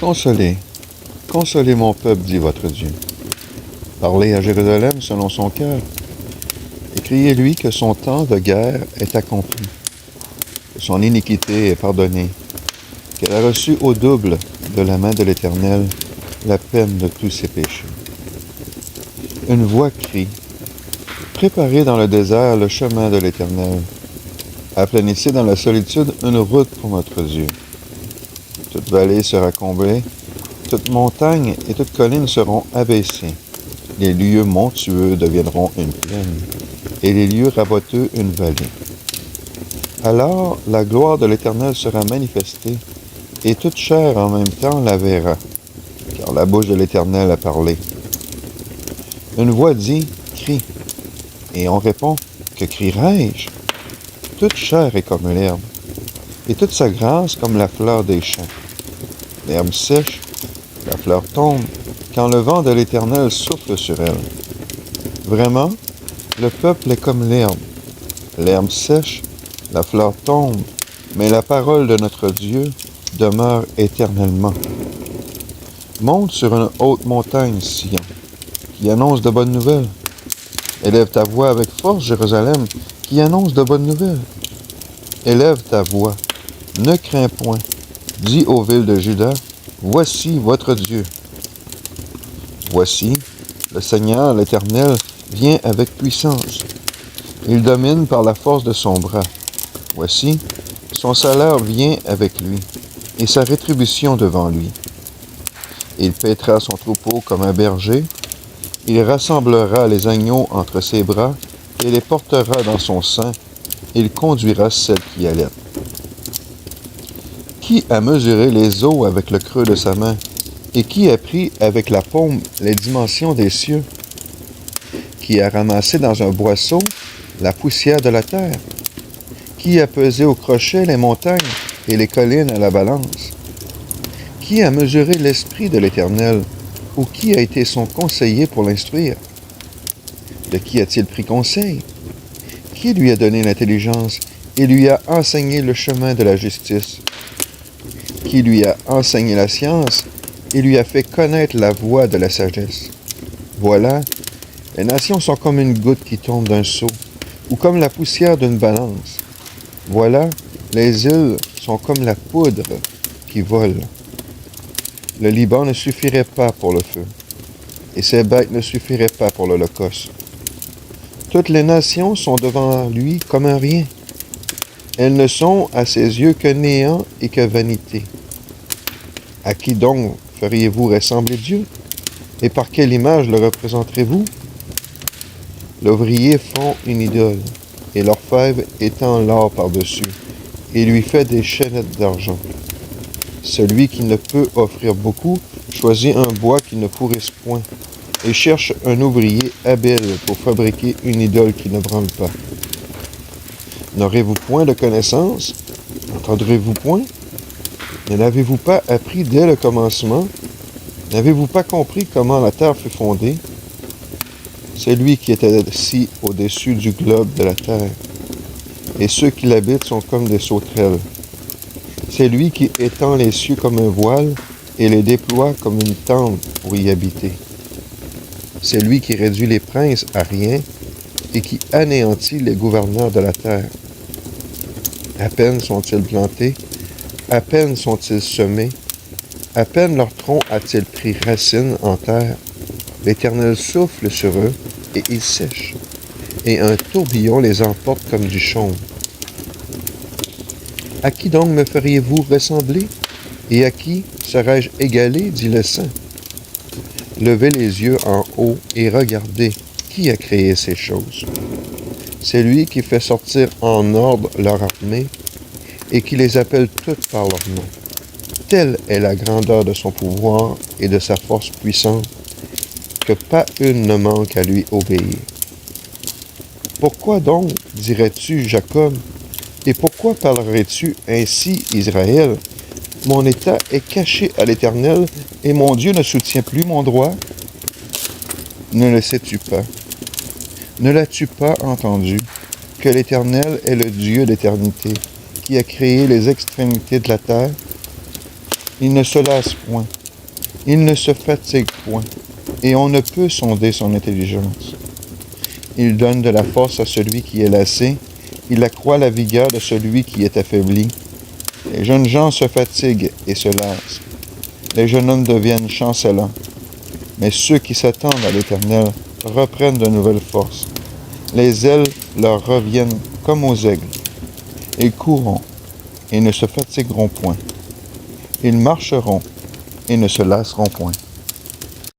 Consolez, consolez mon peuple, dit votre Dieu. Parlez à Jérusalem selon son cœur, et criez-lui que son temps de guerre est accompli, que son iniquité est pardonnée, qu'elle a reçu au double de la main de l'Éternel la peine de tous ses péchés. Une voix crie, préparez dans le désert le chemin de l'Éternel, aplanissez dans la solitude une route pour notre Dieu. Toute vallée sera comblée, toute montagne et toute colline seront abaissées. Les lieux montueux deviendront une plaine, et les lieux raboteux une vallée. Alors la gloire de l'Éternel sera manifestée, et toute chair en même temps la verra, car la bouche de l'Éternel a parlé. Une voix dit, crie, et on répond, que crierai-je? Toute chair est comme l'herbe, et toute sa grâce comme la fleur des champs. L'herbe sèche, la fleur tombe, quand le vent de l'Éternel souffle sur elle. Vraiment, le peuple est comme l'herbe. L'herbe sèche, la fleur tombe, mais la parole de notre Dieu demeure éternellement. Monte sur une haute montagne, Sion, qui annonce de bonnes nouvelles. Élève ta voix avec force, Jérusalem, qui annonce de bonnes nouvelles. Élève ta voix, ne crains point. Dis aux villes de Juda, voici votre Dieu. Voici, le Seigneur, l'Éternel, vient avec puissance. Il domine par la force de son bras. Voici, son salaire vient avec lui, et sa rétribution devant lui. Il paîtra son troupeau comme un berger, il rassemblera les agneaux entre ses bras, et les portera dans son sein, il conduira celles qui allaitent. Qui a mesuré les eaux avec le creux de sa main, et qui a pris avec la paume les dimensions des cieux? Qui a ramassé dans un boisseau la poussière de la terre? Qui a pesé au crochet les montagnes et les collines à la balance? Qui a mesuré l'esprit de l'Éternel, ou qui a été son conseiller pour l'instruire? De qui a-t-il pris conseil? Qui lui a donné l'intelligence et lui a enseigné le chemin de la justice? Qui lui a enseigné la science et lui a fait connaître la voie de la sagesse? Voilà, les nations sont comme une goutte qui tombe d'un seau, ou comme la poussière d'une balance. Voilà, les îles sont comme la poudre qui vole. Le Liban ne suffirait pas pour le feu, et ses bêtes ne suffiraient pas pour l'Holocauste. Toutes les nations sont devant lui comme un rien. Elles ne sont à ses yeux que néant et que vanité. À qui donc feriez-vous ressembler Dieu? Et par quelle image le représenterez-vous? L'ouvrier fond une idole, et l'orfèvre étend l'or par-dessus, et lui fait des chaînettes d'argent. Celui qui ne peut offrir beaucoup choisit un bois qui ne pourrisse point, et cherche un ouvrier habile pour fabriquer une idole qui ne branle pas. N'aurez-vous point de connaissance? N'entendrez-vous point? Ne l'avez-vous pas appris dès le commencement? N'avez-vous pas compris comment la terre fut fondée? C'est lui qui est assis au-dessus du globe de la terre, et ceux qui l'habitent sont comme des sauterelles. C'est lui qui étend les cieux comme un voile et les déploie comme une tente pour y habiter. C'est lui qui réduit les princes à rien et qui anéantit les gouverneurs de la terre. À peine sont-ils plantés, à peine sont-ils semés, à peine leur tronc a-t-il pris racine en terre. L'Éternel souffle sur eux et ils sèchent, et un tourbillon les emporte comme du chaume. À qui donc me feriez-vous ressembler? Et à qui serais-je égalé, dit le Saint? Levez les yeux en haut et regardez qui a créé ces choses. C'est lui qui fait sortir en ordre leur armée et qui les appelle toutes par leur nom. Telle est la grandeur de son pouvoir et de sa force puissante, que pas une ne manque à lui obéir. Pourquoi donc, dirais-tu, Jacob, et pourquoi parlerais-tu ainsi, Israël? Mon état est caché à l'Éternel, et mon Dieu ne soutient plus mon droit. Ne le sais-tu pas? Ne l'as-tu pas entendu, que l'Éternel est le Dieu d'éternité, qui a créé les extrémités de la terre? Il ne se lasse point. Il ne se fatigue point. Et on ne peut sonder son intelligence. Il donne de la force à celui qui est lassé. Il accroît la vigueur de celui qui est affaibli. Les jeunes gens se fatiguent et se lassent. Les jeunes hommes deviennent chancelants. Mais ceux qui s'attendent à l'Éternel reprennent de nouvelles forces. Les ailes leur reviennent comme aux aigles. Ils courront et ne se fatigueront point. Ils marcheront et ne se lasseront point.